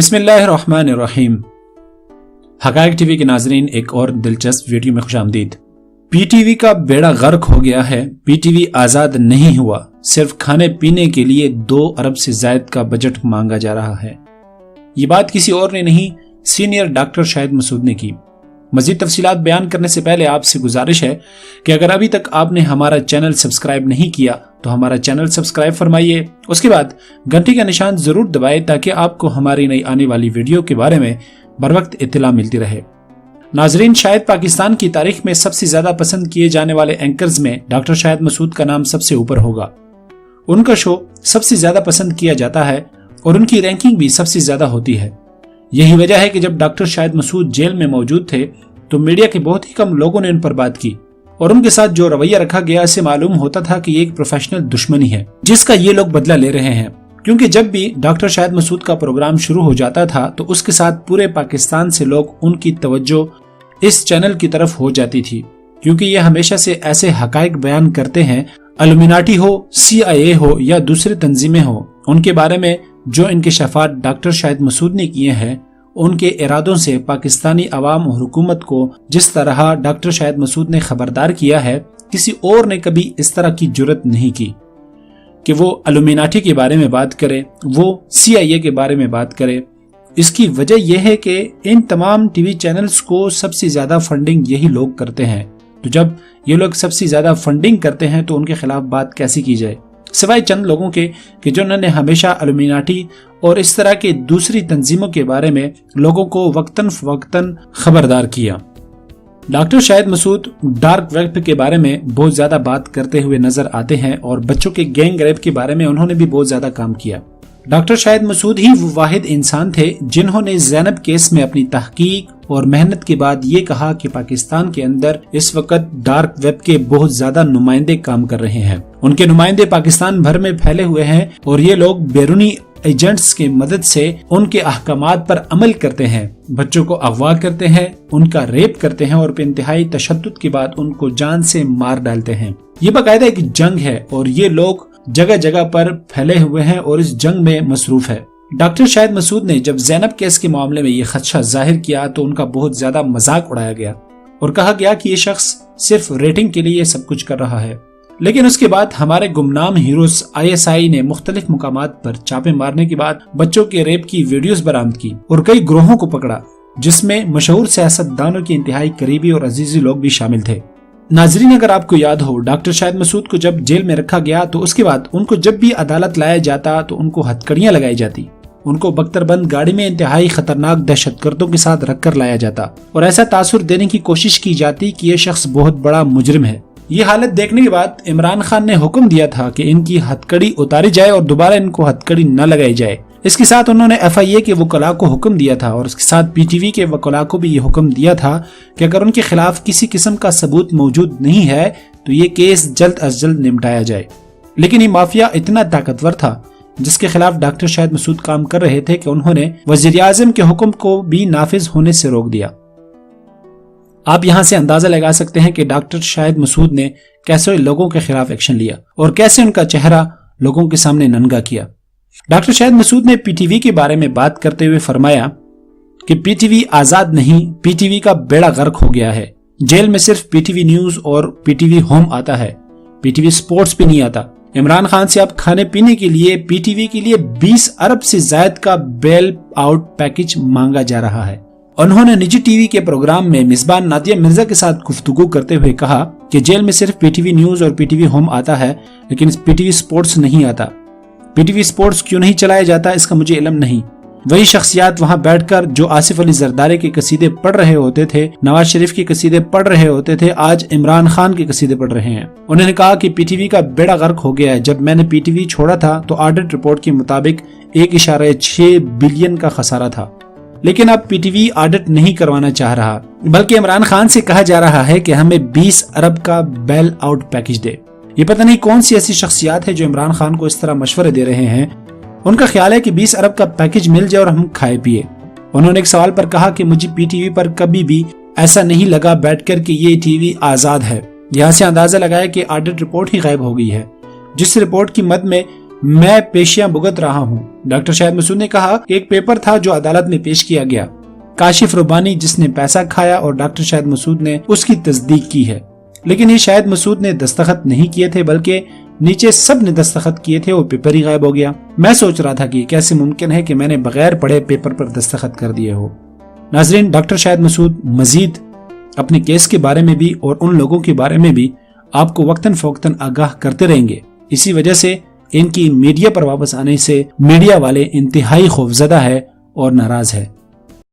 بسم اللہ الرحمن الرحیم۔ حقائق ٹی وی کے ناظرین، ایک اور دلچسپ ویڈیو میں خوش آمدید۔ پی ٹی وی کا بیڑا غرق ہو گیا ہے۔ پی ٹی وی آزاد نہیں ہوا، صرف کھانے پینے کے لیے 2 ارب سے زائد کا بجٹ مانگا جا رہا ہے۔ یہ بات کسی اور نے نہیں، سینئر ڈاکٹر شاہد مسعود نے کی۔ مزید تفصیلات بیان کرنے سے پہلے آپ سے گزارش ہے کہ اگر ابھی تک آپ نے ہمارا چینل سبسکرائب نہیں کیا تو ہمارا چینل سبسکرائب فرمائیے، اس کے بعد گھنٹی کا نشان ضرور دبائے تاکہ آپ کو ہماری نئی آنے والی ویڈیو کے بارے میں بروقت اطلاع ملتی رہے۔ ناظرین، شاید پاکستان کی تاریخ میں سب سے زیادہ پسند کیے جانے والے اینکرز میں ڈاکٹر شاہد مسعود کا نام سب سے اوپر ہوگا۔ ان کا شو سب سے زیادہ پسند کیا جاتا ہے اور ان کی رینکنگ بھی سب سے زیادہ ہوتی ہے۔ یہی وجہ ہے کہ جب ڈاکٹر شاہد مسعود جیل میں موجود تھے تو میڈیا کے بہت ہی کم لوگوں نے ان پر بات کی، اور ان کے ساتھ جو رویہ رکھا گیا اسے معلوم ہوتا تھا کہ یہ ایک پروفیشنل دشمنی ہے جس کا یہ لوگ بدلہ لے رہے ہیں، کیونکہ جب بھی ڈاکٹر شاہد مسعود کا پروگرام شروع ہو جاتا تھا تو اس کے ساتھ پورے پاکستان سے لوگ ان کی توجہ اس چینل کی طرف ہو جاتی تھی، کیونکہ یہ ہمیشہ سے ایسے حقائق بیان کرتے ہیں، الومیناٹی ہو، CIA ہو یا دوسری تنظیمیں ہو، ان کے بارے میں جو انکشافات ڈاکٹر شاہد مسعود نے کیے ہیں، ان کے ارادوں سے پاکستانی عوام اور حکومت کو جس طرح ڈاکٹر شاہد مسعود نے خبردار کیا ہے، کسی اور نے کبھی اس طرح کی جرت نہیں کی کہ وہ الومیناٹی کے بارے میں بات کرے، وہ CIA کے بارے میں بات کرے۔ اس کی وجہ یہ ہے کہ ان تمام ٹی وی چینلز کو سب سے زیادہ فنڈنگ یہی لوگ کرتے ہیں، تو جب یہ لوگ سب سے زیادہ فنڈنگ کرتے ہیں تو ان کے خلاف بات کیسی کی جائے، سوائے چند لوگوں کے کہ جنہوں نے ہمیشہ الومیناٹی اور اس طرح کے دوسری تنظیموں کے بارے میں لوگوں کو وقتاً فوقتاً خبردار کیا۔ ڈاکٹر شاہد مسعود ڈارک ویب کے بارے میں بہت زیادہ بات کرتے ہوئے نظر آتے ہیں اور بچوں کے گینگ ریپ کے بارے میں انہوں نے بھی بہت زیادہ کام کیا۔ ڈاکٹر شاہد مسعود ہی وہ واحد انسان تھے جنہوں نے زینب کیس میں اپنی تحقیق اور محنت کے بعد یہ کہا کہ پاکستان کے اندر اس وقت ڈارک ویب کے بہت زیادہ نمائندے کام کر رہے ہیں، ان کے نمائندے پاکستان بھر میں پھیلے ہوئے ہیں اور یہ لوگ بیرونی ایجنٹس کی مدد سے ان کے احکامات پر عمل کرتے ہیں، بچوں کو اغوا کرتے ہیں، ان کا ریپ کرتے ہیں اور انتہائی تشدد کے بعد ان کو جان سے مار ڈالتے ہیں۔ یہ باقاعدہ ایک جنگ ہے اور یہ لوگ جگہ جگہ پر پھیلے ہوئے ہیں اور اس جنگ میں مصروف ہے۔ ڈاکٹر شاہد مسعود نے جب زینب کیس کے معاملے میں یہ خدشہ ظاہر کیا تو ان کا بہت زیادہ مذاق اڑایا گیا اور کہا گیا کہ یہ شخص صرف ریٹنگ کے لیے سب کچھ کر رہا ہے۔ لیکن اس کے بعد ہمارے گمنام ہیروز ISI نے مختلف مقامات پر چھاپے مارنے کے بعد بچوں کے ریپ کی ویڈیوز برآمد کی اور کئی گروہوں کو پکڑا، جس میں مشہور سیاستدانوں کے انتہائی قریبی اور عزیزی لوگ بھی شامل تھے۔ ناظرین، اگر آپ کو یاد ہو، ڈاکٹر شاہد مسعود کو جب جیل میں رکھا گیا تو اس کے بعد ان کو جب بھی عدالت لایا جاتا تو ان کو ہتھکڑیاں لگائی جاتی، ان کو بختر بند گاڑی میں انتہائی خطرناک دہشت گردوں کے ساتھ رکھ کر لایا جاتا اور ایسا تاثر دینے کی کوشش کی جاتی کہ یہ شخص بہت بڑا مجرم ہے۔ یہ حالت دیکھنے کے بعد عمران خان نے حکم دیا تھا کہ ان کی ہتھکڑی اتاری جائے اور دوبارہ ان کو ہتھکڑی نہ لگائی جائے۔ اس کے ساتھ انہوں نے FIA کے وکلاء کو حکم دیا تھا اور اس کے ساتھ PTV کے وکلاء کو بھی یہ حکم دیا تھا کہ اگر ان کے خلاف کسی قسم کا ثبوت موجود نہیں ہے تو یہ کیس جلد از جلد نمٹایا جائے۔ لیکن یہ مافیا اتنا طاقتور تھا جس کے خلاف ڈاکٹر شاہد مسعود کام کر رہے تھے کہ انہوں نے وزیر اعظم کے حکم کو بھی نافذ ہونے سے روک دیا۔ آپ یہاں سے اندازہ لگا سکتے ہیں کہ ڈاکٹر شاہد مسعود نے کیسے لوگوں کے خلاف ایکشن لیا اور کیسے ان کا چہرہ لوگوں کے سامنے ننگا کیا۔ ڈاکٹر شاہد مسعود نے PTV کے بارے میں بات کرتے ہوئے فرمایا کہ PTV آزاد نہیں، PTV کا بیڑا غرق ہو گیا ہے۔ جیل میں صرف PTV نیوز اور PTV ہوم آتا ہے، PTV سپورٹس بھی نہیں آتا۔ عمران خان سے اب کھانے پینے کے لیے PTV کے لیے 20 ارب سے زائد کا بیل آؤٹ پیکج مانگا جا رہا ہے۔ انہوں نے نجی ٹی وی کے پروگرام میں میزبان نادیہ مرزا کے ساتھ گفتگو کرتے ہوئے کہا کہ جیل میں صرف PTV نیوز اور PTV ہوم آتا ہے لیکن PTV سپورٹس نہیں آتا۔ PTV سپورٹس کیوں نہیں چلایا جاتا اس کا مجھے علم نہیں۔ وہی شخصیات وہاں بیٹھ کر جو آصف علی زرداری کے قصیدے پڑھ رہے ہوتے تھے، نواز شریف کے قصیدے پڑھ رہے ہوتے تھے، آج عمران خان کے قصیدے پڑھ رہے ہیں۔ انہوں نے کہا کہ PTV کا بیڑا غرق ہو گیا ہے۔ جب میں نے PTV چھوڑا تھا تو آڈٹ رپورٹ کے مطابق 1.6 بلین کا خسارہ تھا، لیکن اب PTV آڈٹ نہیں کروانا چاہ رہا، بلکہ عمران خان سے کہا جا رہا ہے کہ ہمیں 20 ارب کا بیل آؤٹ پیکج دے۔ یہ پتہ نہیں کون سی ایسی شخصیات ہے جو عمران خان کو اس طرح مشورے دے رہے ہیں۔ ان کا خیال ہے کہ 20 ارب کا پیکج مل جائے اور ہم کھائے پیے۔ انہوں نے ایک سوال پر کہا کہ مجھے PTV پر کبھی بھی ایسا نہیں لگا بیٹھ کر کہ یہ ٹی وی آزاد ہے۔ یہاں سے اندازہ لگایا کہ آڈٹ رپورٹ ہی غائب ہو گئی ہے، جس رپورٹ کی مد میں میں پیشیاں بھگت رہا ہوں۔ ڈاکٹر شاہد مسعود نے کہا کہ ایک پیپر تھا جو عدالت میں پیش کیا گیا، کاشف ربانی جس نے پیسہ کھایا اور ڈاکٹر شاہد مسعود نے اس کی تصدیق کی ہے، لیکن یہ شاہد مسعود نے دستخط نہیں کیے تھے بلکہ نیچے سب نے دستخط کیے تھے اور پیپر ہی غائب ہو گیا۔ میں سوچ رہا تھا کہ یہ کیسے ممکن ہے کہ میں نے بغیر پڑھے پیپر پر دستخط کر دیے ہو۔ ناظرین، ڈاکٹر شاہد مسعود مزید اپنے کیس کے بارے میں بھی اور ان لوگوں کے بارے میں بھی آپ کو وقتاً فوقتاً آگاہ کرتے رہیں گے۔ اسی وجہ سے ان کی میڈیا پر واپس آنے سے میڈیا والے انتہائی خوفزدہ ہے اور ناراض ہے۔